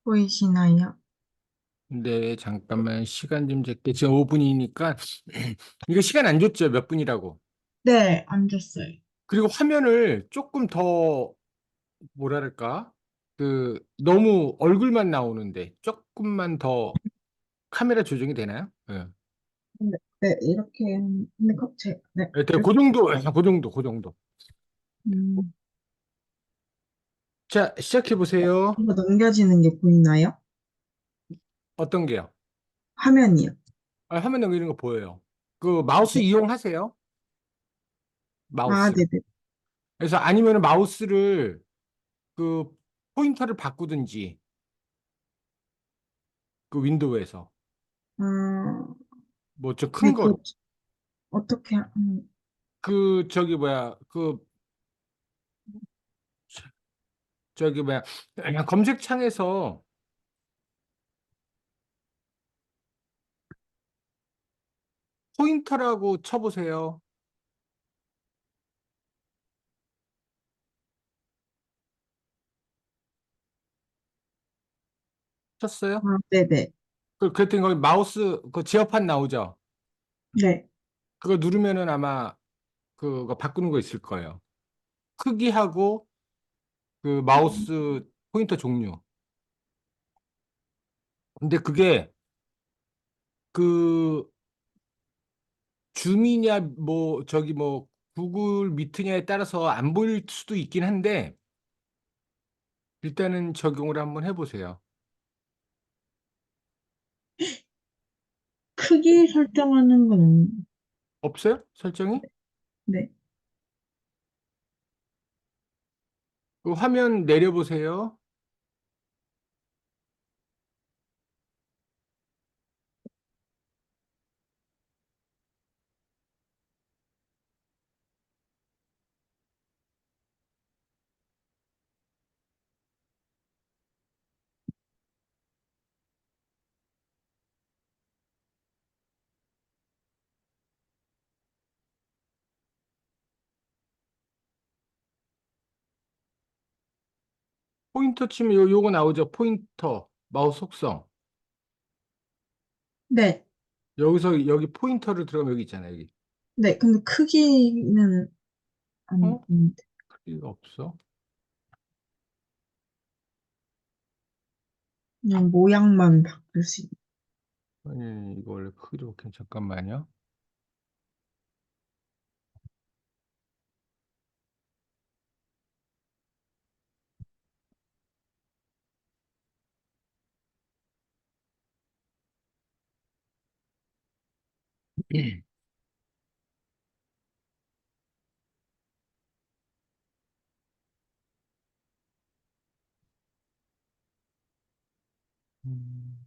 보이시나요? 네, 잠깐만 시간 좀 재게. 지금 5분이니까 이거 시간 안 줬죠? 몇 분이라고. 네, 안 줬어요. 그리고 화면을 조금 더 뭐랄까? 너무 얼굴만 나오는데 조금만 더 카메라 조정이 되나요? 네. 네, 이렇게, 근데 네, 그 이렇게, 정도, 그 정도, 그 정도. 음, 자, 시작해 보세요. 이거 넘겨지는 게 보이나요? 어떤 게요? 화면이요. 화면 넘기는 거 보여요. 그 마우스 네. 이용하세요. 아, 마우스. 네네. 그래서 아니면 마우스를 그 포인터를 바꾸든지 그 윈도우에서 아, 뭐 좀 큰 네, 그, 거로. 어떻게, 저기 뭐야 저기 뭐야 그냥 검색창에서 포인터라고 쳐보세요. 쳤어요? 네네. 그랬더니 거기 마우스 그 지역판 나오죠. 네. 그거 누르면은 아마 그거 바꾸는 거 있을 거예요. 크기하고 그 마우스 포인터 종류. 근데 그게 그 줌이냐 뭐 저기 뭐 구글 미트냐에 따라서 안 보일 수도 있긴 한데 일단은 적용을 한번 해보세요. 크기 설정하는 건, 없어요? 설정이? 네. 그 화면 내려보세요. 포인터 치면 요거 나오죠. 포인터 마우스 속성. 네. 여기서 여기 포인터를 들어가면 여기 있잖아요. 여기. 네, 근데 크기는 안, 어? 크기가 없어. 그냥 모양만 바꿀 수 있는. 아니 이거 원래 크기도 잠깐만요. 음,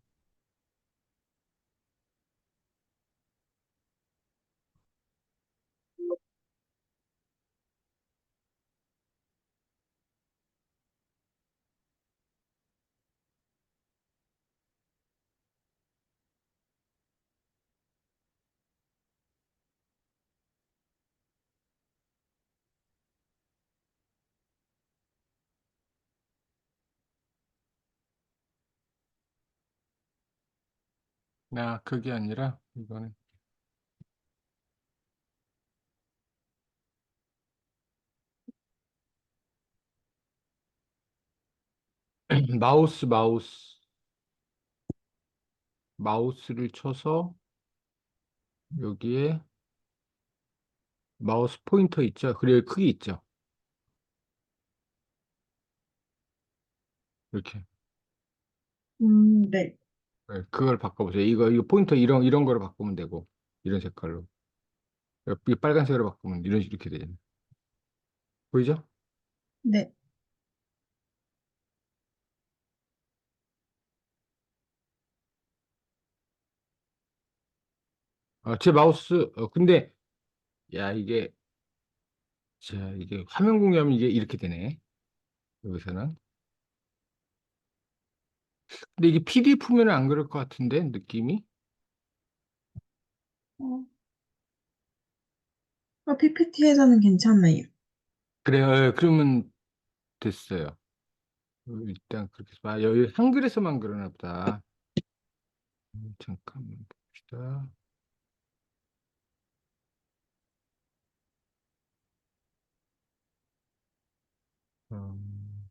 그게 아니라 이거는 마우스를 쳐서 여기에 마우스 포인터 있죠. 그리고 크기 있죠. 이렇게. 네. 네, 그걸 바꿔보세요. 이거 포인터 이런 거로 바꾸면 되고 이런 색깔로. 이 빨간색으로 바꾸면 이렇게 되잖아요. 보이죠? 네. 제 마우스 근데 야 이게 화면 공유하면 이게 이렇게 되네. 여기서는. 근데 이게 PDF면은 안 그럴 것 같은데 느낌이. 어, PPT에서는 괜찮아요. 그래요. 그러면 됐어요. 일단 그렇게 여기 한글에서만 그러나 보다. 잠깐만 봅시다. 음,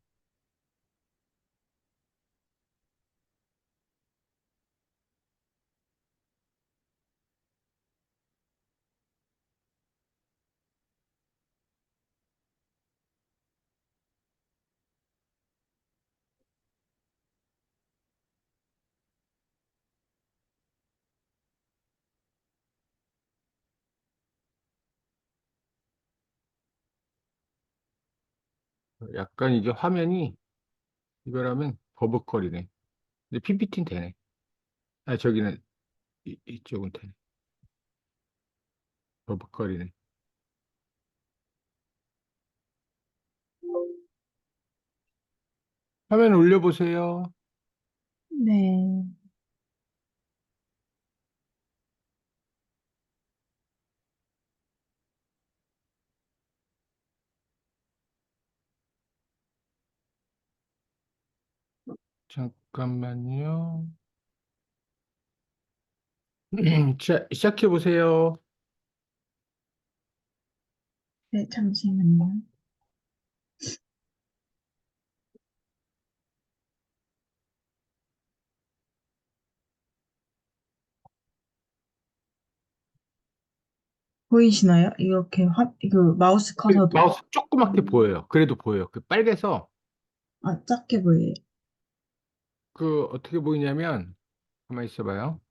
약간 이게 화면이 이거라면 버벅거리네. 근데 PPT는 되네. 아, 저기는 이쪽은 되네. 버벅거리네. 화면 올려보세요. 네. 잠깐만요. 자, 시작해보세요. 네, 잠시만요. 보이시나요? 이렇게 이거 마우스 커서도, 마우스 조그맣게 보여요. 그래도 보여요. 그 빨개서 아, 작게 보여요. 그 어떻게 보이냐면 가만히 있어봐요.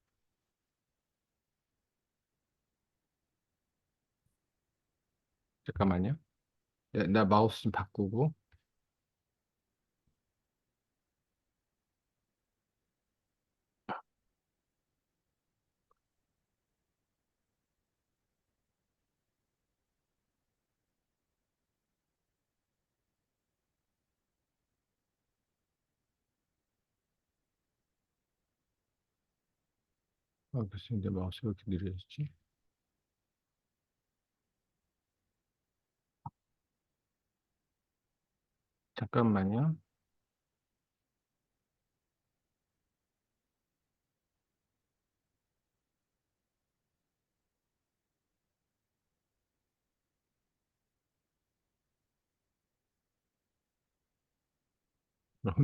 잠깐만요. 나 마우스 좀 바꾸고. 글쎄, 내 마우스가 이렇게 느려졌지? 잠깐만요.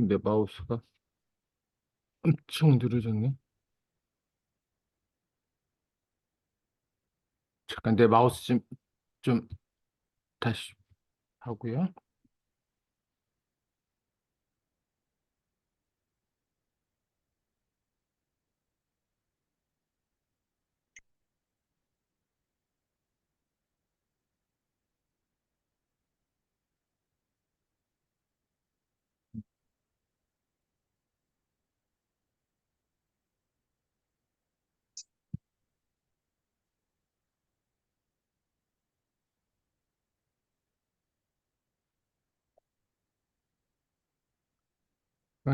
내 마우스가 엄청 느려졌네. 잠깐 내 마우스 좀 다시 하고요.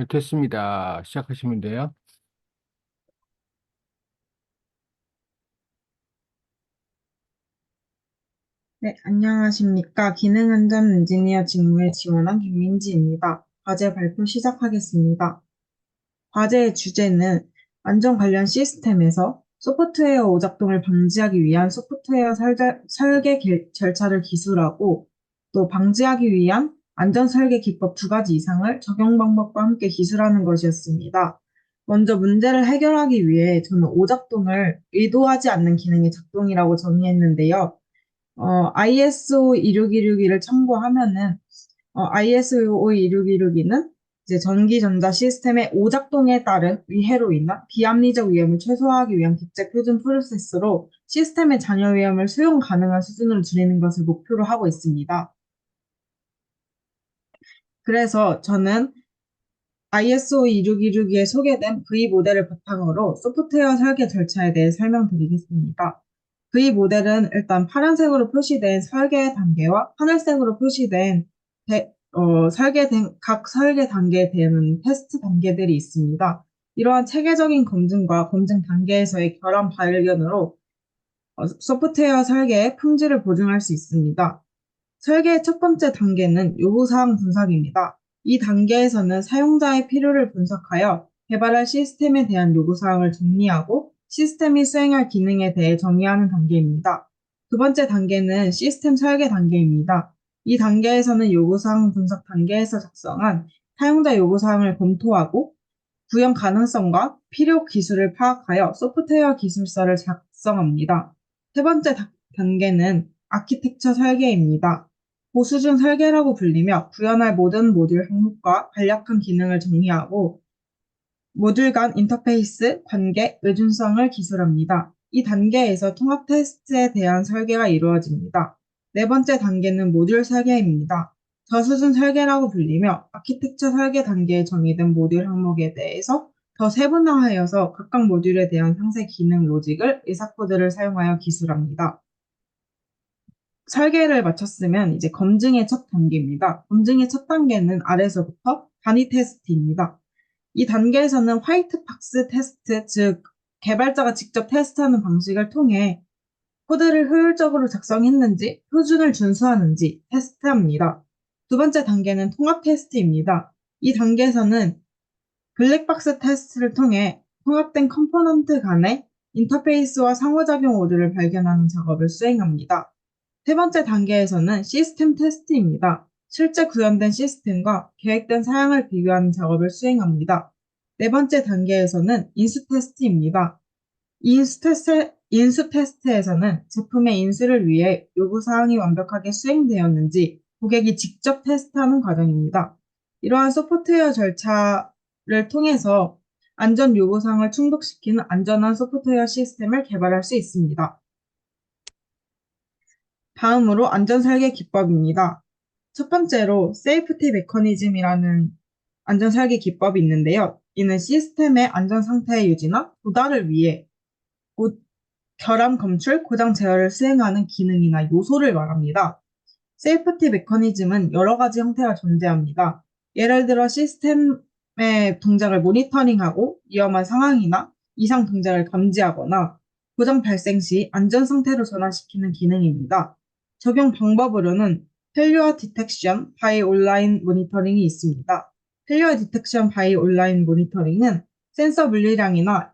됐습니다. 시작하시면 돼요. 네, 안녕하십니까. 기능안전 엔지니어 직무에 지원한 김민지입니다. 과제 발표 시작하겠습니다. 과제의 주제는 안전 관련 시스템에서 소프트웨어 오작동을 방지하기 위한 소프트웨어 설계 절차를 기술하고 또 방지하기 위한 안전 설계 기법 두 가지 이상을 적용 방법과 함께 기술하는 것이었습니다. 먼저 문제를 해결하기 위해 저는 오작동을 의도하지 않는 기능의 작동이라고 정의했는데요. ISO 26261을 참고하면은 ISO 26262는 이제 전기 전자 시스템의 오작동에 따른 위해로 인한 비합리적 위험을 최소화하기 위한 국제 표준 프로세스로 시스템의 잔여 위험을 수용 가능한 수준으로 줄이는 것을 목표로 하고 있습니다. 그래서 저는 ISO 26262에 소개된 V 모델을 바탕으로 소프트웨어 설계 절차에 대해 설명드리겠습니다. V 모델은 일단 파란색으로 표시된 설계 단계와 하늘색으로 표시된 설계된 각 설계 단계에 대한 테스트 단계들이 있습니다. 이러한 체계적인 검증과 검증 단계에서의 결함 발견으로 소프트웨어 설계의 품질을 보증할 수 있습니다. 설계의 첫 번째 단계는 요구사항 분석입니다. 이 단계에서는 사용자의 필요를 분석하여 개발할 시스템에 대한 요구사항을 정리하고 시스템이 수행할 기능에 대해 정의하는 단계입니다. 두 번째 단계는 시스템 설계 단계입니다. 이 단계에서는 요구사항 분석 단계에서 작성한 사용자 요구사항을 검토하고 구현 가능성과 필요 기술을 파악하여 소프트웨어 기술서를 작성합니다. 세 번째 단계는 아키텍처 설계입니다. 고수준 설계라고 불리며 구현할 모든 모듈 항목과 간략한 기능을 정리하고 모듈 간 인터페이스, 관계, 의존성을 기술합니다. 이 단계에서 통합 테스트에 대한 설계가 이루어집니다. 네 번째 단계는 모듈 설계입니다. 저수준 설계라고 불리며 아키텍처 설계 단계에 정의된 모듈 항목에 대해서 더 세분화하여서 각각 모듈에 대한 상세 기능 로직을 의사 코드를 사용하여 기술합니다. 설계를 마쳤으면 이제 검증의 첫 단계입니다. 검증의 첫 단계는 아래서부터 단위 테스트입니다. 이 단계에서는 화이트 박스 테스트, 즉 개발자가 직접 테스트하는 방식을 통해 코드를 효율적으로 작성했는지, 표준을 준수하는지 테스트합니다. 두 번째 단계는 통합 테스트입니다. 이 단계에서는 블랙박스 테스트를 통해 통합된 컴포넌트 간의 인터페이스와 상호작용 오류를 발견하는 작업을 수행합니다. 세 번째 단계에서는 시스템 테스트입니다. 실제 구현된 시스템과 계획된 사양을 비교하는 작업을 수행합니다. 네 번째 단계에서는 인수 테스트입니다. 인수 테스트에서는 제품의 인수를 위해 요구사항이 완벽하게 수행되었는지 고객이 직접 테스트하는 과정입니다. 이러한 소프트웨어 절차를 통해서 안전 요구사항을 충족시키는 안전한 소프트웨어 시스템을 개발할 수 있습니다. 다음으로 안전설계 기법입니다. 첫 번째로 세이프티 메커니즘이라는 안전설계 기법이 있는데요. 이는 시스템의 안전 상태 유지나 도달을 위해 결함 검출, 고장 제어를 수행하는 기능이나 요소를 말합니다. 세이프티 메커니즘은 여러 가지 형태가 존재합니다. 예를 들어 시스템의 동작을 모니터링하고 위험한 상황이나 이상 동작을 감지하거나 고장 발생 시 안전 상태로 전환시키는 기능입니다. 적용 방법으로는 Failure Detection by Online Monitoring이 있습니다. Failure Detection by Online Monitoring은 센서 물리량이나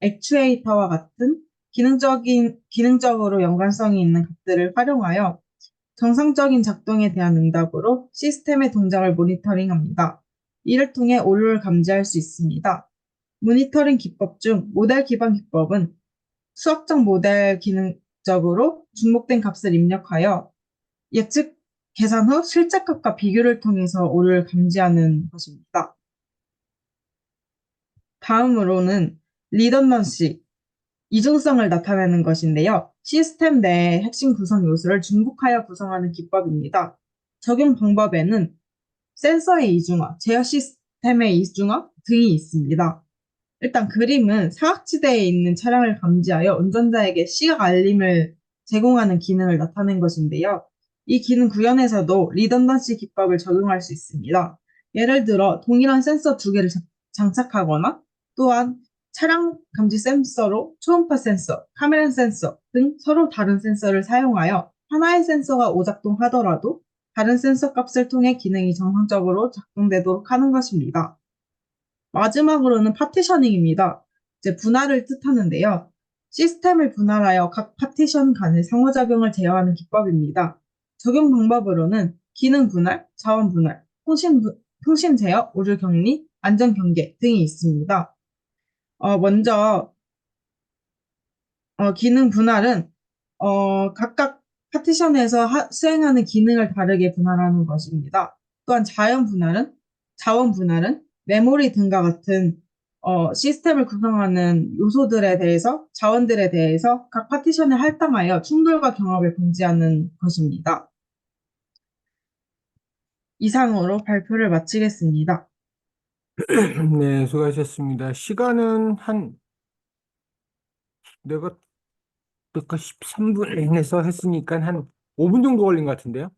액추에이터와 같은 기능적으로 연관성이 있는 값들을 활용하여 정상적인 작동에 대한 응답으로 시스템의 동작을 모니터링합니다. 이를 통해 오류를 감지할 수 있습니다. 모니터링 기법 중 모델 기반 기법은 수학적 모델 기능적으로 중복된 값을 입력하여 예측 계산 후 실제 값과 비교를 통해서 오류를 감지하는 것입니다. 다음으로는 리던던시, 이중성을 나타내는 것인데요. 시스템 내의 핵심 구성 요소를 중복하여 구성하는 기법입니다. 적용 방법에는 센서의 이중화, 제어 시스템의 이중화 등이 있습니다. 일단 그림은 사각지대에 있는 차량을 감지하여 운전자에게 시각 알림을 제공하는 기능을 나타낸 것인데요. 이 기능 구현에서도 리던던시 기법을 적용할 수 있습니다. 예를 들어 동일한 센서 두 개를 장착하거나 또한 차량 감지 센서로 초음파 센서, 카메라 센서 등 서로 다른 센서를 사용하여 하나의 센서가 오작동하더라도 다른 센서 값을 통해 기능이 정상적으로 작동되도록 하는 것입니다. 마지막으로는 파티셔닝입니다. 이제 분할을 뜻하는데요. 시스템을 분할하여 각 파티션 간의 상호작용을 제어하는 기법입니다. 적용 방법으로는 기능 분할, 자원 분할, 통신 제어, 오류 격리, 안전 경계 등이 있습니다. 먼저 기능 분할은 각각 파티션에서 수행하는 기능을 다르게 분할하는 것입니다. 또한 자원 분할은 메모리 등과 같은 시스템을 구성하는 요소들에 대해서, 자원들에 대해서 각 파티션에 할당하여 충돌과 경합을 방지하는 것입니다. 이상으로 발표를 마치겠습니다. 네, 수고하셨습니다. 시간은 내가 13분에서 했으니까 한 5분 정도 걸린 것 같은데요?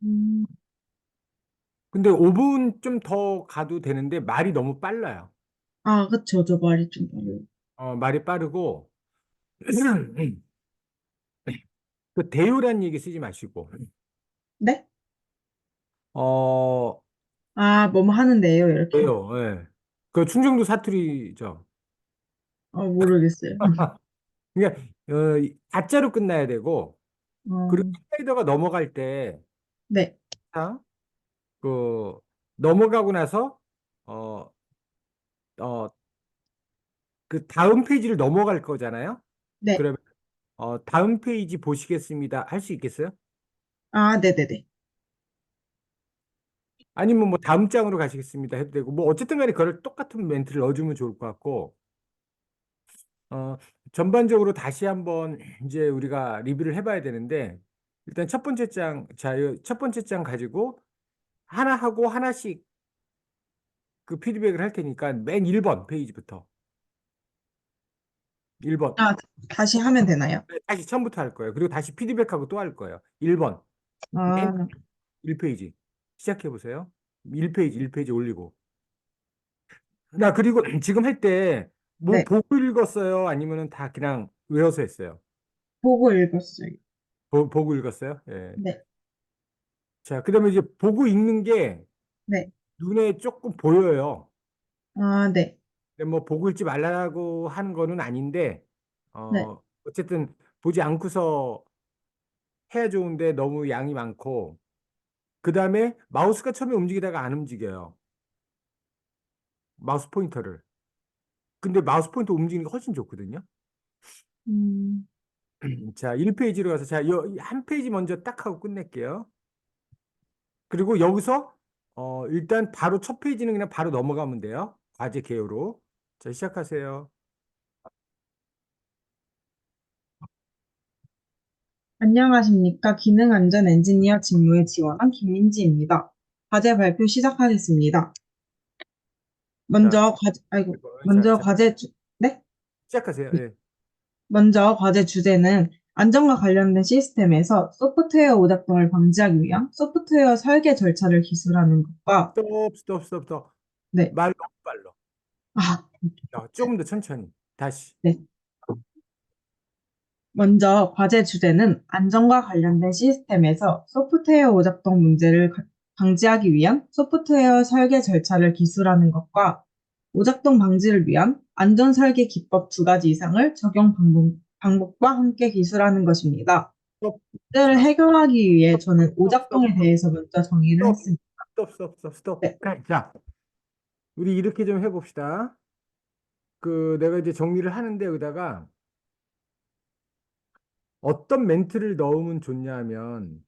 음, 근데 5분 좀 더 가도 되는데 말이 너무 빨라요. 그쵸. 저 말이 좀 어려워. 말이 빠르고, 그 대요란 얘기 쓰지 마시고, 네? 어, 아, 뭐뭐 하는데요, 이렇게. 예요. 예. 그 충청도 사투리죠. 모르겠어요. 그러니까 가짜로 끝나야 되고 그리고 어, 스라이더가 넘어갈 때 네, 자, 그 넘어가고 나서 어, 어, 그 다음 페이지를 넘어갈 거잖아요. 네. 그러면 다음 페이지 보시겠습니다. 할 수 있겠어요? 아, 네네네. 아니면 뭐 다음 장으로 가시겠습니다 해도 되고 뭐 어쨌든 간에 그걸 똑같은 멘트를 넣어주면 좋을 것 같고 어, 전반적으로 다시 한번 이제 우리가 리뷰를 해봐야 되는데 일단 첫 번째 장, 자, 첫 번째 장 가지고 하나 하고 하나씩 그 피드백을 할 테니까 맨 1번 페이지부터 1번 아, 다시 하면 되나요? 다시 처음부터 할 거예요. 그리고 다시 피드백하고 또 할 거예요. 1번 맨 아, 1페이지 시작해 보세요. 1페이지 1페이지 올리고 나 그리고 지금 할 때 뭐 네. 보고 읽었어요? 아니면은 다 그냥 외워서 했어요? 보고 읽었어요. 보고 읽었어요? 예. 네, 자, 그다음에 이제 보고 읽는 게 네. 눈에 조금 보여요. 아, 네, 근데 뭐 보고 읽지 말라고 하는 거는 아닌데, 네. 어쨌든 보지 않고서 해야 좋은데 너무 양이 많고, 그다음에 마우스가 처음에 움직이다가 안 움직여요. 마우스 포인터를. 근데 마우스 포인터 움직이는 게 훨씬 좋거든요. 음, 자, 1페이지로 가서 자, 한 페이지 먼저 딱 하고 끝낼게요. 그리고 여기서 일단 바로 첫 페이지는 그냥 바로 넘어가면 돼요. 과제 개요로. 자, 시작하세요. 안녕하십니까. 기능안전 엔지니어 직무에 지원한 김민지입니다. 과제 발표 시작하겠습니다. 자, 자, 먼저 자, 네? 시작하세요. 예. 먼저 과제 주제는 안전과 관련된 시스템에서 소프트웨어 오작동을 방지하기 위한 소프트웨어 설계 절차를 기술하는 것과, 스톱. 네, 말 너무 빨라. 아, 조금 더 천천히. 다시. 네. 먼저 과제 주제는 안전과 관련된 시스템에서 소프트웨어 오작동 문제를 방지하기 위한 소프트웨어 설계 절차를 기술하는 것과 오작동 방지를 위한 안전 설계 기법 두 가지 이상을 적용 방법과 함께 기술하는 것입니다. 스톱. 문제를 자, 해결하기 위해 저는 스톱, 스톱, 오작동에 스톱, 대해서 먼저 정의를 스톱, 했습니다. 스톱. 네, 자, 우리 이렇게 좀 해봅시다. 그, 내가 이제 정리를 하는데 여기다가 어떤 멘트를 넣으면 좋냐 하면,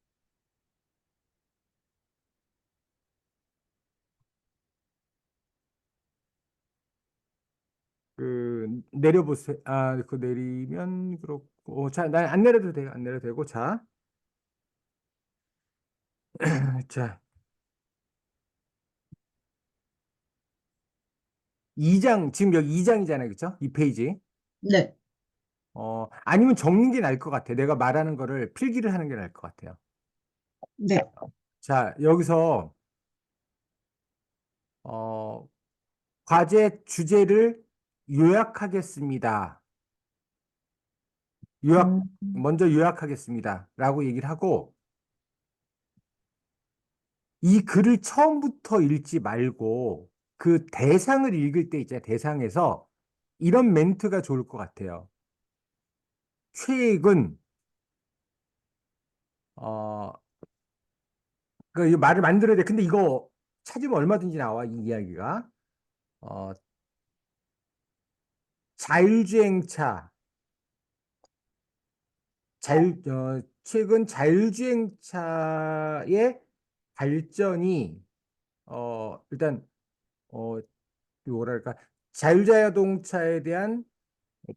내려보세요. 아, 그 내리면 그렇고. 자, 난 안 내려도 돼요. 안 내려도 되고. 자, 자, 2장, 지금 여기 2장이잖아요. 그쵸? 이 페이지. 네, 아니면 적는 게 나을 것 같아. 내가 말하는 거를 필기를 하는 게 나을 것 같아요. 네. 자, 여기서, 어, 과제 주제를 요약하겠습니다. 요약, 음, 먼저 요약하겠습니다. 라고 얘기를 하고, 이 글을 처음부터 읽지 말고, 그 대상을 읽을 때 있잖아요. 대상에서 이런 멘트가 좋을 것 같아요. 최근, 어, 이 말을 만들어야 돼. 근데 이거 찾으면 얼마든지 나와, 이 이야기가. 어, 자율주행차, 최근 자율주행차의 발전이, 일단, 어, 뭐랄까, 자율자동차에 대한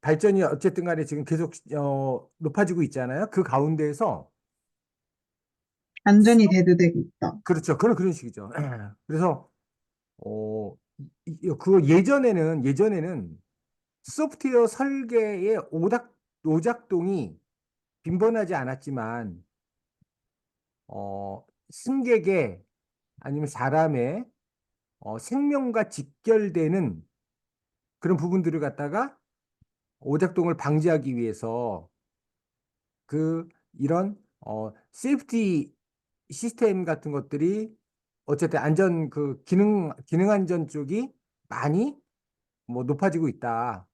발전이 어쨌든 간에 지금 계속, 높아지고 있잖아요. 그 가운데에서, 안전이 대두되고 있다. 그렇죠. 그런 식이죠. 그래서, 어, 그거 예전에는 소프트웨어 설계의 오작동이 빈번하지 않았지만, 승객의 아니면 사람의 생명과 직결되는 그런 부분들을 갖다가 오작동을 방지하기 위해서 이런 세이프티 시스템 같은 것들이 어쨌든 기능 안전 쪽이 많이 뭐 높아지고 있다.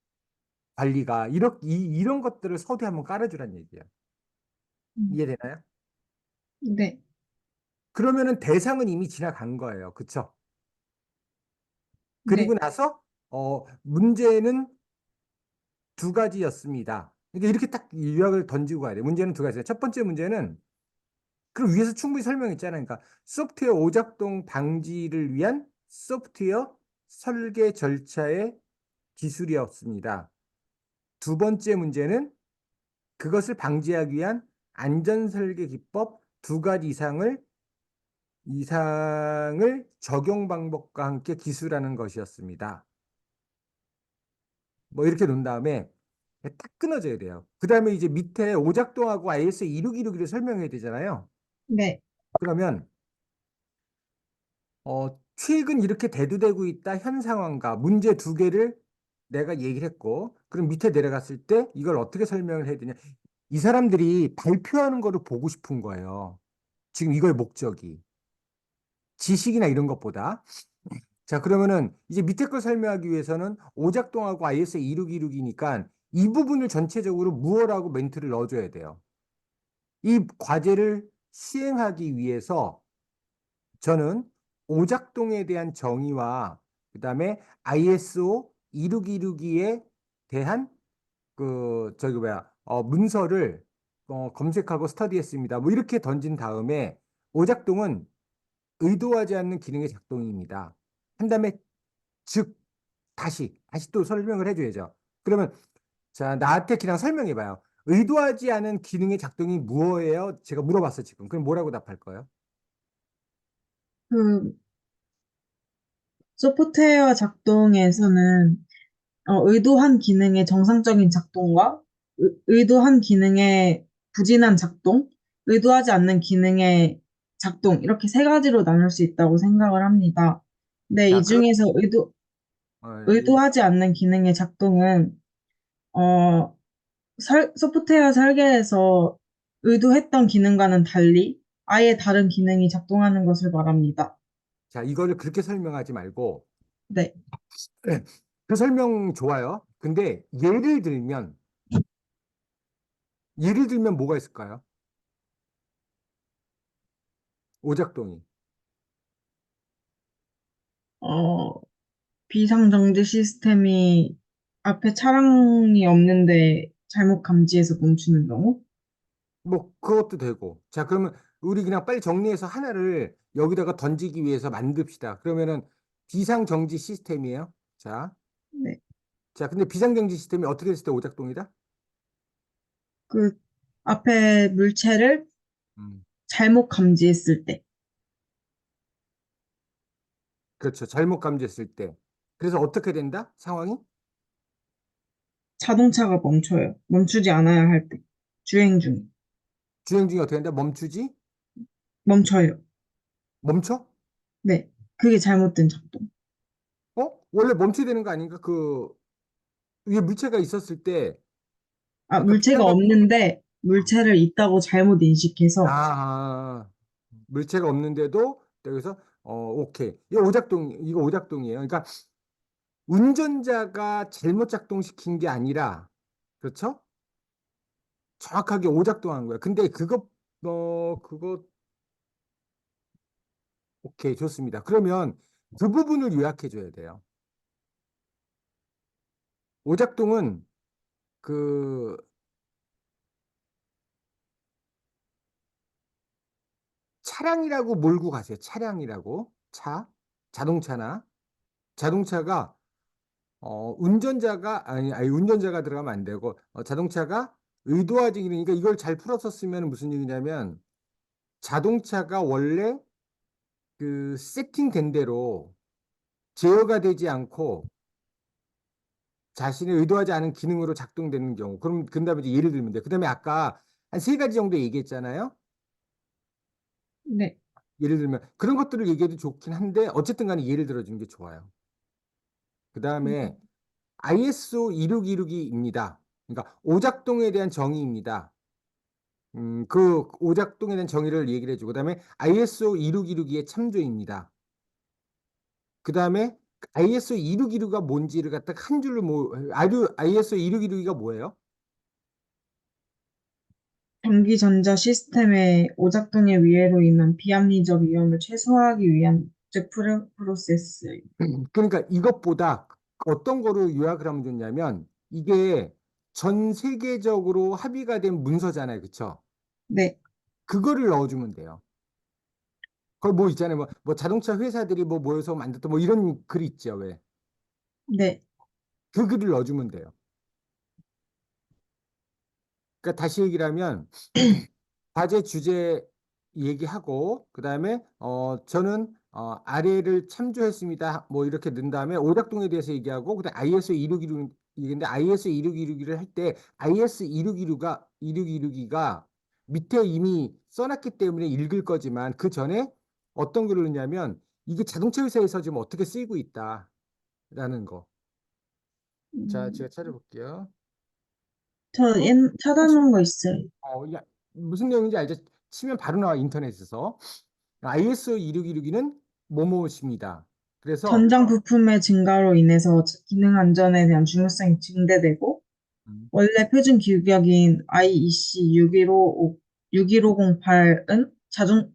관리가 이런 것들을 서두에 한번 깔아주란 얘기야. 음, 이해되나요? 네, 그러면은 대상은 이미 지나간 거예요. 그쵸? 그리고 네, 나서 문제는 두 가지였습니다. 그러니까 이렇게 딱 요약을 던지고 가야 돼. 문제는 두 가지예요. 첫 번째 문제는 그럼 위에서 충분히 설명했잖아요. 그러니까 소프트웨어 오작동 방지를 위한 소프트웨어 설계 절차의 기술이었습니다. 두 번째 문제는 그것을 방지하기 위한 안전 설계 기법 두 가지 이상을 적용 방법과 함께 기술하는 것이었습니다. 뭐 이렇게 놓은 다음에 딱 끊어져야 돼요. 그 다음에 이제 밑에 오작동하고 IS 2616을 설명해야 되잖아요. 네. 그러면 최근 이렇게 대두되고 있다 현 상황과 문제 두 개를 내가 얘기를 했고, 그럼 밑에 내려갔을 때 이걸 어떻게 설명을 해야 되냐? 이 사람들이 발표하는 거를 보고 싶은 거예요. 지금 이거의 목적이. 지식이나 이런 것보다. 자, 그러면은 이제 밑에 걸 설명하기 위해서는 오작동하고 IS 2616이니까 이 부분을 전체적으로 무어라고 멘트를 넣어줘야 돼요. 이 과제를 시행하기 위해서 저는 오작동에 대한 정의와 그다음에 ISO 26262에 대한 문서를 검색하고 스터디했습니다. 뭐 이렇게 던진 다음에 오작동은 의도하지 않는 기능의 작동입니다. 한 다음에 즉 다시 또 설명을 해줘야죠. 그러면 자 나한테 그냥 설명해봐요. 의도하지 않은 기능의 작동이 무엇이에요? 제가 물어봤어 지금. 그럼 뭐라고 답할 거예요? 그 소프트웨어 작동에서는 의도한 기능의 정상적인 작동과 의도한 기능의 부진한 작동, 의도하지 않는 기능의 작동, 이렇게 세 가지로 나눌 수 있다고 생각을 합니다. 근데 이 자, 그럼 중에서 얘기. 의도하지 않는 기능의 작동은, 어, 소프트웨어 설계에서 의도했던 기능과는 달리 아예 다른 기능이 작동하는 것을 말합니다. 자, 이거를 그렇게 설명하지 말고 네. 그 설명 좋아요. 근데 예를 들면 뭐가 있을까요? 오작동이. 어, 비상정지 시스템이 앞에 차량이 없는데 잘못 감지해서 멈추는 경우? 뭐 그것도 되고. 자, 그러면 우리 그냥 빨리 정리해서 하나를 여기다가 던지기 위해서 만듭시다. 그러면은 비상정지 시스템이에요. 자, 네. 자, 근데 비상정지 시스템이 어떻게 됐을 때 오작동이다? 그 앞에 물체를 음, 잘못 감지했을 때 그렇죠. 잘못 감지했을 때. 그래서 어떻게 된다? 상황이? 자동차가 멈춰요. 멈추지 않아야 할 때. 주행 중. 주행 중에 어떻게 된다? 멈추지? 멈춰요. 멈춰? 네. 그게 잘못된 작동. 원래 멈춰야 되는 거 아닌가? 그 위에 물체가 있었을 때 아, 아까 물체가 비상감 없는데 물체를 있다고 잘못 아, 인식해서 아, 물체가 없는데도 여기서 오케이. 이거 오작동이에요. 그러니까 운전자가 잘못 작동시킨 게 아니라 그렇죠? 정확하게 오작동한 거야. 근데 그거 오케이 좋습니다. 그러면 그 부분을 요약해 줘야 돼요. 오작동은 그 차량이라고 몰고 가세요. 차량이라고 자동차나 자동차가 운전자가 아니 운전자가 들어가면 안 되고 자동차가 의도하지 그러니까 이걸 잘 풀어서 쓰면 무슨 얘기냐면 자동차가 원래 그 세팅된 대로 제어가 되지 않고 자신의 의도하지 않은 기능으로 작동되는 경우 그럼 그다음에 이제 예를 들면 돼. 그다음에 아까 한 세 가지 정도 얘기했잖아요. 네. 예를 들면 그런 것들을 얘기해도 좋긴 한데 어쨌든 간에 예를 들어주는 게 좋아요. 그다음에 ISO 26262입니다. 그러니까 오작동에 대한 정의입니다. 그 오작동에 대한 정의를 얘기를 해주고, 그다음에 ISO 26262의 참조입니다. 그다음에 ISO 2616가 뭔지를 갖다 한 줄로 ISO 2616가 뭐예요? 전기전자 시스템의 오작동의 위해로 인한 비합리적 위험을 최소화하기 위한 옵젝트 프로세스. 그러니까 이것보다 어떤 거로 요약을 하면 좋냐면 이게 전 세계적으로 합의가 된 문서잖아요. 그쵸? 네, 그거를 넣어주면 돼요. 거기 뭐 있잖아요. 뭐 자동차 회사들이 뭐 모여서 만들었다 뭐 이런 글 있죠. 왜? 네, 그 글을 넣어주면 돼요. 그러니까 다시 얘기를 하면 과제 주제 얘기하고 그다음에 저는 아래를 참조했습니다. 뭐 이렇게 넣은 다음에 오작동에 대해서 얘기하고 그다음에 IS 2616 이건데 IS 2616을 할 때 IS 2616가 밑에 이미 써놨기 때문에 읽을 거지만 그 전에 어떤 글을 넣냐면 이게 자동차 회사에서 지금 어떻게 쓰이고 있다라는 거. 자, 음, 제가 찾아볼게요. 혹시 찾아놓은 거 있어요. 야, 무슨 내용인지 알죠? 치면 바로 나와 인터넷에서. ISO 2616는 뭐뭐십니다. 그래서 전장 부품의 증가로 인해서 기능 안전에 대한 중요성이 증대되고, 음, 원래 표준 규격인 IEC 61508은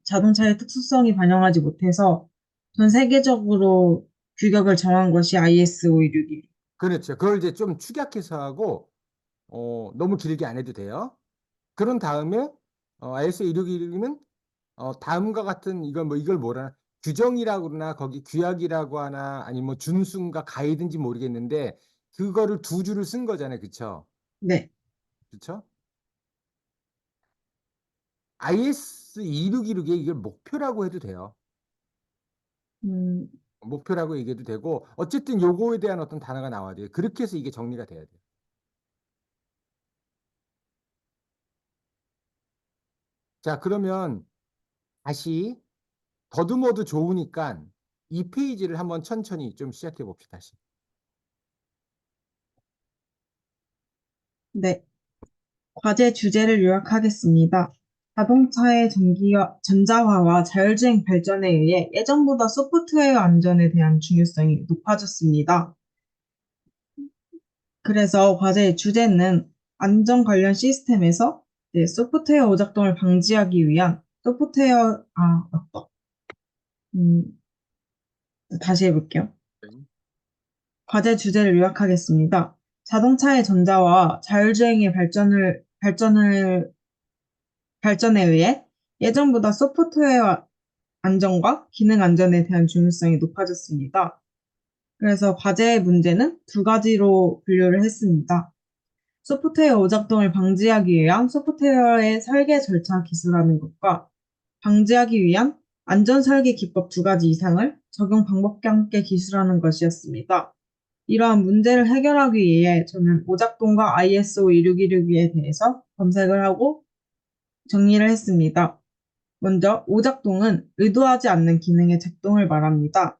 자동차의 특수성이 반영하지 못해서 전 세계적으로 규격을 정한 것이 ISO 611. 그렇죠. 그걸 이제 좀 축약해서 하고 너무 길게 안 해도 돼요. 그런 다음에 ISO 2616은 다음과 같은 이걸 뭐라 규정이라고 그러나 거기 규약이라고 하나 아니면 뭐 준수인가 가이드인지 모르겠는데 그거를 두 줄을 쓴 거잖아요. 그쵸? 네. 그쵸? IS 2616에 이걸 목표라고 해도 돼요. 음, 목표라고 얘기해도 되고 어쨌든 요거에 대한 어떤 단어가 나와야 돼요. 그렇게 해서 이게 정리가 돼야 돼요. 자, 그러면 다시 더듬어도 좋으니까 이 페이지를 한번 천천히 좀 시작해 봅시다. 다시. 네. 과제 주제를 요약하겠습니다. 자동차의 전자화와 자율주행 발전에 의해 예전보다 소프트웨어 안전에 대한 중요성이 높아졌습니다. 그래서 과제의 주제는 안전 관련 시스템에서 소프트웨어 오작동을 방지하기 위한 맞다. 음, 다시 해볼게요. 네. 과제 주제를 요약하겠습니다. 자동차의 전자화와 자율주행의 발전에 의해 예전보다 소프트웨어 안전과 기능 안전에 대한 중요성이 높아졌습니다. 그래서 과제의 문제는 두 가지로 분류를 했습니다. 소프트웨어 오작동을 방지하기 위한 소프트웨어의 설계 절차 기술하는 것과 방지하기 위한 안전 설계 기법 두 가지 이상을 적용 방법과 함께 기술하는 것이었습니다. 이러한 문제를 해결하기 위해 저는 오작동과 ISO 2616에 대해서 검색을 하고 정리를 했습니다. 먼저 오작동은 의도하지 않는 기능의 작동을 말합니다.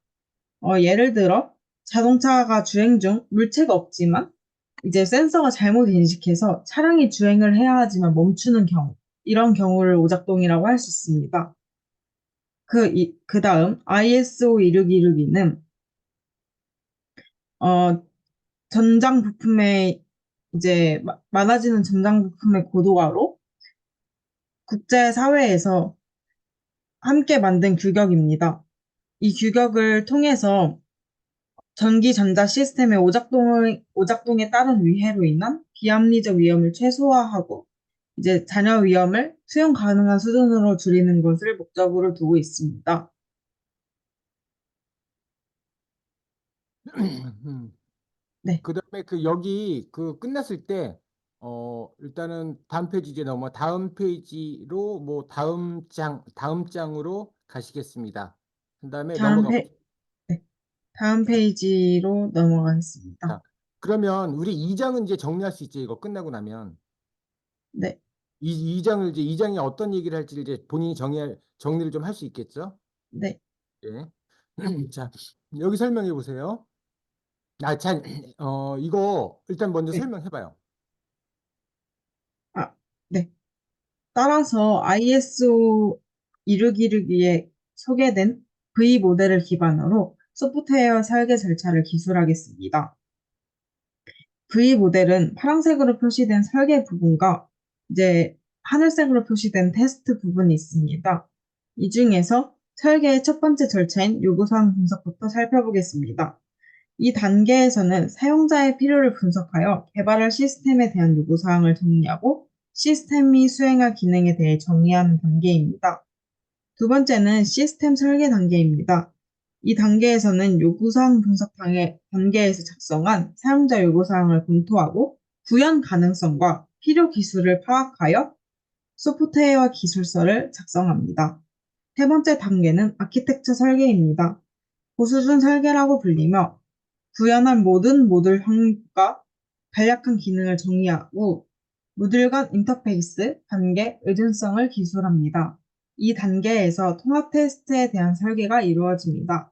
예를 들어 자동차가 주행 중 물체가 없지만 이제 센서가 잘못 인식해서 차량이 주행을 해야 하지만 멈추는 경우, 이런 경우를 오작동이라고 할 수 있습니다. 그 다음 ISO 2616는 전장 부품의 이제 많아지는 전장 부품의 고도화로 국제 사회에서 함께 만든 규격입니다. 이 규격을 통해서 전기 전자 시스템의 오작동에 따른 위해로 인한 비합리적 위험을 최소화하고 이제 잔여 위험을 수용 가능한 수준으로 줄이는 것을 목적으로 두고 있습니다. 네, 그다음에 그 여기 그 끝났을 때 일단은 다음 페이지 이제 넘어 다음 페이지로 뭐 다음 장으로 가시겠습니다. 그다음에 다음 넘어가 페, 보세요. 네, 다음 페이지로 넘어가겠습니다. 자, 그러면 우리 2장은 이제 정리할 수 있죠. 이거 끝나고 나면 네, 이장을 이제 2장이 어떤 얘기를 할지를 이제 본인이 정리를 좀 할 수 있겠죠? 네, 예. 자, 여기 설명해 보세요. 자, 이거 일단 먼저 네, 설명해 봐요. 아, 네. 따라서 ISO 이루기를 위해 소개된 V 모델을 기반으로 소프트웨어 설계 절차를 기술하겠습니다. V 모델은 파란색으로 표시된 설계 부분과 이제 하늘색으로 표시된 테스트 부분이 있습니다. 이 중에서 설계의 첫 번째 절차인 요구사항 분석부터 살펴보겠습니다. 이 단계에서는 사용자의 필요를 분석하여 개발할 시스템에 대한 요구사항을 정리하고 시스템이 수행할 기능에 대해 정의하는 단계입니다. 두 번째는 시스템 설계 단계입니다. 이 단계에서는 요구사항 분석 단계에서 작성한 사용자 요구사항을 검토하고 구현 가능성과 필요 기술을 파악하여 소프트웨어 기술서를 작성합니다. 세 번째 단계는 아키텍처 설계입니다. 고수준 설계라고 불리며 구현한 모든 모듈 항목과 간략한 기능을 정의하고 모듈 간 인터페이스, 관계, 의존성을 기술합니다. 이 단계에서 통합 테스트에 대한 설계가 이루어집니다.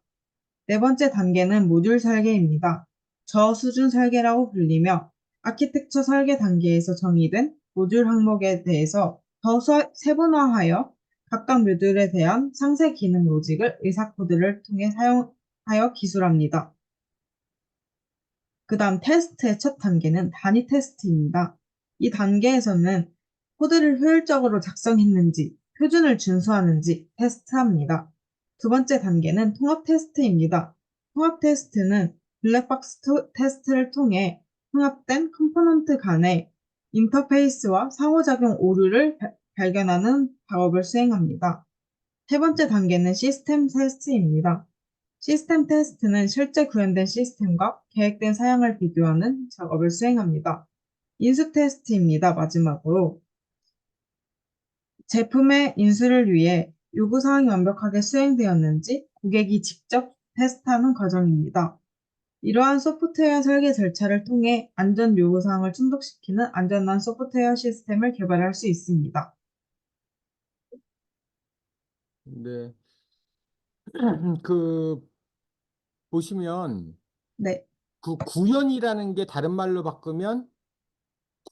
네 번째 단계는 모듈 설계입니다. 저수준 설계라고 불리며 아키텍처 설계 단계에서 정의된 모듈 항목에 대해서 더 세분화하여 각각 모듈에 대한 상세 기능 로직을 의사 코드를 통해 사용하여 기술합니다. 그 다음 테스트의 첫 단계는 단위 테스트입니다. 이 단계에서는 코드를 효율적으로 작성했는지, 표준을 준수하는지 테스트합니다. 두 번째 단계는 통합 테스트입니다. 통합 테스트는 블랙박스 테스트를 통해 통합된 컴포넌트 간의 인터페이스와 상호작용 오류를 발견하는 작업을 수행합니다. 세 번째 단계는 시스템 테스트입니다. 시스템 테스트는 실제 구현된 시스템과 계획된 사양을 비교하는 작업을 수행합니다. 인수 테스트입니다. 마지막으로 제품의 인수를 위해 요구사항이 완벽하게 수행되었는지 고객이 직접 테스트하는 과정입니다. 이러한 소프트웨어 설계 절차를 통해 안전 요구사항을 충족시키는 안전한 소프트웨어 시스템을 개발할 수 있습니다. 네. 그 보시면 네, 그 구현이라는 게 다른 말로 바꾸면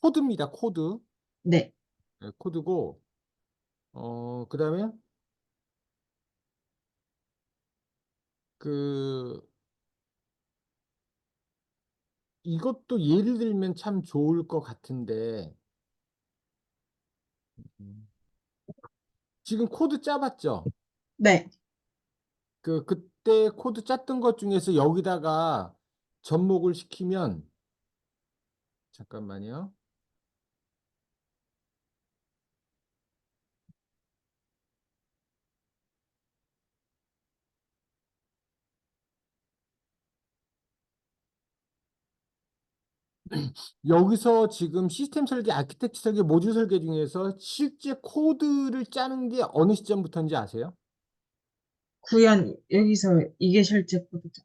코드입니다. 코드. 네. 네, 코드고 그다음에 그 이것도 예를 들면 참 좋을 것 같은데 음, 지금 코드 짜봤죠? 네. 그때 코드 짰던 것 중에서 여기다가 접목을 시키면 잠깐만요. 여기서 지금 시스템 설계, 아키텍처 설계, 모듈 설계 중에서 실제 코드를 짜는 게 어느 시점부터인지 아세요? 구현, 여기서 이게 실제 코드죠.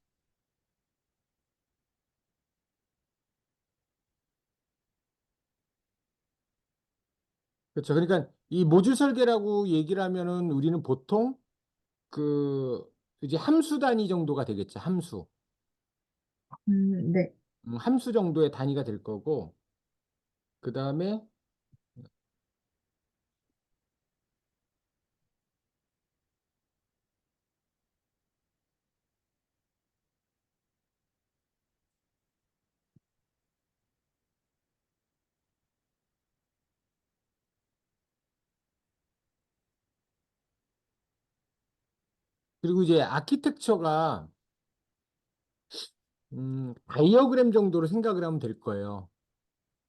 그렇죠. 그러니까 이 모듈 설계라고 얘기를 하면은 우리는 보통 그 이제 함수 단위 정도가 되겠죠. 함수. 네. 함수 정도의 단위가 될 거고 그다음에 그리고 이제 아키텍처가 다이어그램 정도로 생각을 하면 될 거예요.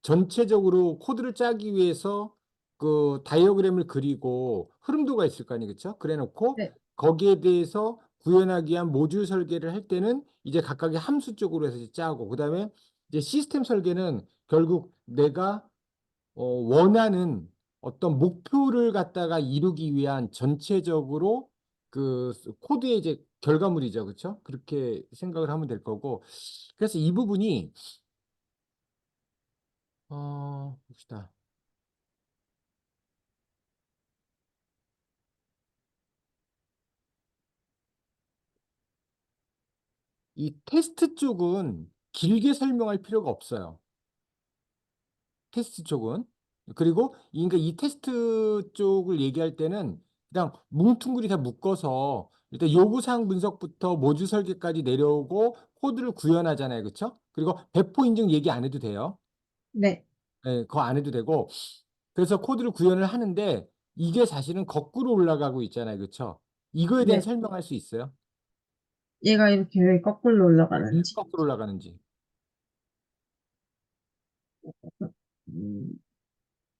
전체적으로 코드를 짜기 위해서 그 다이어그램을 그리고 흐름도가 있을 거 아니에요. 그렇죠? 그래 놓고 네. 거기에 대해서 구현하기 위한 모듈 설계를 할 때는 이제 각각의 함수 쪽으로 해서 짜고 그다음에 이제 시스템 설계는 결국 내가 원하는 어떤 목표를 갖다가 이루기 위한 전체적으로 그 코드의 이제 결과물이죠. 그렇죠? 그렇게 생각을 하면 될 거고 그래서 이 부분이 봅시다. 이 테스트 쪽은 길게 설명할 필요가 없어요. 테스트 쪽은. 그리고 그러니까 이 테스트 쪽을 얘기할 때는 그냥 뭉뚱그리 다 묶어서 일단 요구사항 분석부터 모듈 설계까지 내려오고 코드를 구현하잖아요. 그렇죠? 그리고 배포 인증 얘기 안 해도 돼요. 네, 네, 그거 안 해도 되고 그래서 코드를 구현을 하는데 이게 사실은 거꾸로 올라가고 있잖아요. 그렇죠? 이거에 대한 네. 설명할 수 있어요? 얘가 이렇게 왜 거꾸로 왜 올라가는지. 거꾸로 올라가는지. 음,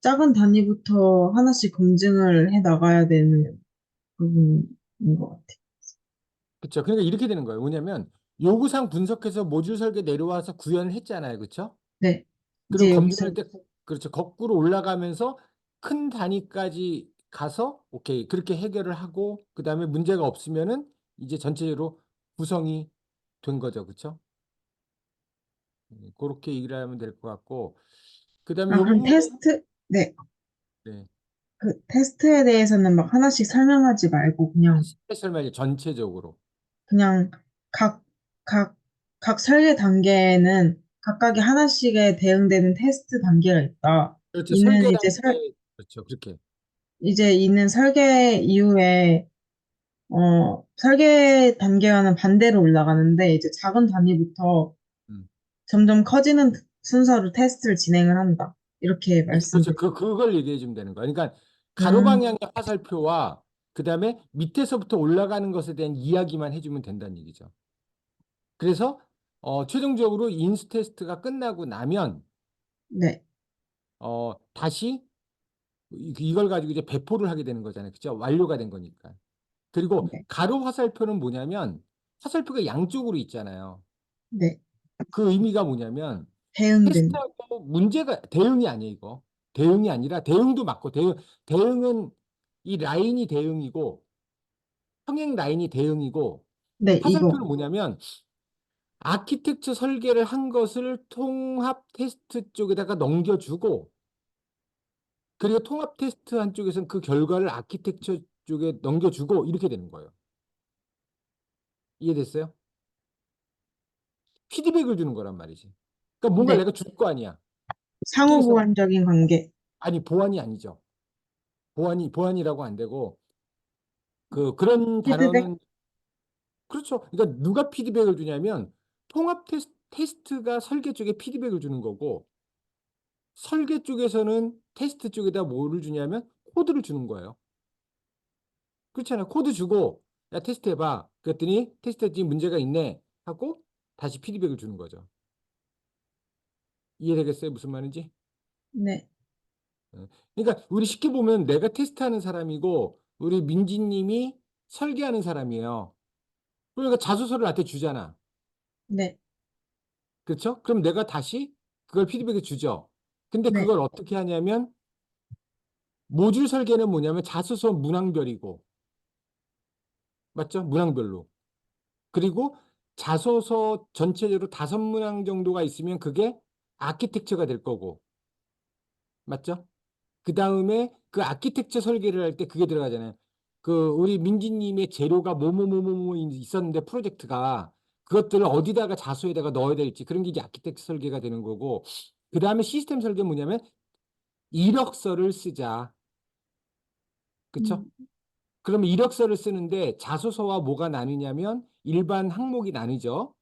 작은 단위부터 하나씩 검증을 해 나가야 되는 부분인 것 같아요. 그렇죠? 그러니까 이렇게 되는 거예요. 뭐냐면 요구사항 분석해서 모듈 설계 내려와서 구현을 했잖아요. 그렇죠? 네, 그리고 이제 여기서, 검증할 때 그렇죠. 거꾸로 올라가면서 큰 단위까지 가서 오케이. 그렇게 해결을 하고 그다음에 문제가 없으면은 이제 전체적으로 구성이 된 거죠. 그렇죠? 그렇게 얘기를 하면 될 것 같고 그다음에 요 그럼 부분은 테스트, 네, 네. 그 테스트에 대해서는 막 하나씩 설명하지 말고 설명이 전체적으로. 그냥 각, 각, 각 설계 단계에는 각각의 하나씩에 대응되는 테스트 단계가 있다. 그렇죠. 이는 설계 이제 단계 그렇죠. 그렇게. 이제 이는 설계 이후에 설계 단계와는 반대로 올라가는데 이제 작은 단위부터 음. 점점 커지는 순서로 테스트를 진행을 한다. 이렇게 그렇죠. 그렇죠. 말씀드립니다. 그걸 얘기해 주면 되는 거야. 그러니까 가로 음, 방향의 화살표와 그다음에 밑에서부터 올라가는 것에 대한 이야기만 해주면 된다는 얘기죠. 그래서 최종적으로 인수 테스트가 끝나고 나면 네, 다시 이걸 가지고 이제 배포를 하게 되는 거잖아요. 그죠? 완료가 된 거니까. 그리고 네, 가로 화살표는 뭐냐면 화살표가 양쪽으로 있잖아요. 네. 그 의미가 뭐냐면 대응된, 테스트하고 문제가 대응이 아니에요, 이거. 대응이 아니라 대응도 맞고 대응은 이 라인이 대응이고 평행 라인이 대응이고 네, 이거, 화살표는 뭐냐면 아키텍처 설계를 한 것을 통합 테스트 쪽에다가 넘겨주고 그리고 통합 테스트 한쪽에서는 그 결과를 아키텍처 쪽에 넘겨주고 이렇게 되는 거예요. 이해됐어요? 피드백을 주는 거란 말이지. 그러니까 뭔가 네, 내가 줄 거 아니야. 쉽게 상호 해서 보완적인 관계, 아니 보안이 아니죠. 보안이라고 안 되고 그런 피드백, 단어는 그렇죠. 그러니까 누가 피드백을 주냐면 통합 테스트가 설계 쪽에 피드백을 주는 거고 설계 쪽에서는 테스트 쪽에다 뭐를 주냐면 코드를 주는 거예요. 그렇잖아요. 코드 주고 야 테스트 해봐. 그랬더니 테스트했더니 문제가 있네 하고 다시 피드백을 주는 거죠. 이해되겠어요? 무슨 말인지? 네, 어. 그러니까 우리 쉽게 보면 내가 테스트하는 사람이고 우리 민지님이 설계하는 사람이에요. 그러니까 자소서를 나한테 주잖아. 네, 그렇죠? 그럼 내가 다시 그걸 피드백을 주죠. 근데 네, 그걸 어떻게 하냐면 모듈 설계는 뭐냐면 자소서 문항별이고 맞죠? 문항별로. 그리고 자소서 전체적으로 5문항 정도가 있으면 그게 아키텍처가 될 거고 맞죠? 그 다음에 그 아키텍처 설계를 할 때 그게 들어가잖아요. 그 우리 민지님의 재료가 뭐뭐뭐뭐 있었는데 프로젝트가 그것들을 어디다가 자소에다가 넣어야 될지 그런 게 이제 아키텍처 설계가 되는 거고 그 다음에 시스템 설계는 뭐냐면 이력서를 쓰자. 그쵸? 음, 그러면 이력서를 쓰는데 자소서와 뭐가 나뉘냐면 일반 항목이 나뉘죠.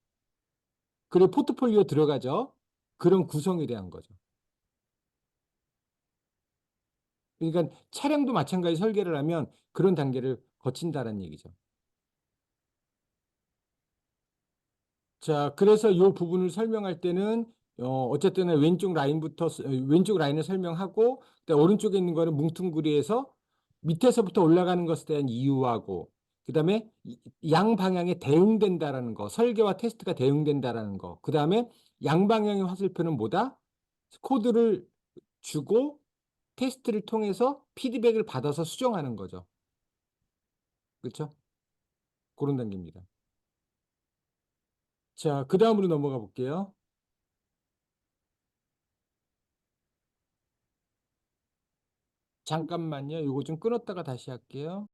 그리고 포트폴리오 들어가죠. 그런 구성에 대한 거죠. 그러니까 차량도 마찬가지 설계를 하면 그런 단계를 거친다는 얘기죠. 자, 그래서 이 부분을 설명할 때는 어쨌든 왼쪽 라인을 설명하고 그다음에 오른쪽에 있는 거는 뭉뚱그리해서 밑에서부터 올라가는 것에 대한 이유하고 그다음에 양방향에 대응된다라는 거, 설계와 테스트가 대응된다라는 거. 그다음에 양방향의 화살표는 뭐다? 코드를 주고 테스트를 통해서 피드백을 받아서 수정하는 거죠. 그렇죠? 그런 단계입니다. 자, 그 다음으로 넘어가 볼게요. 잠깐만요. 이거 좀 끊었다가 다시 할게요.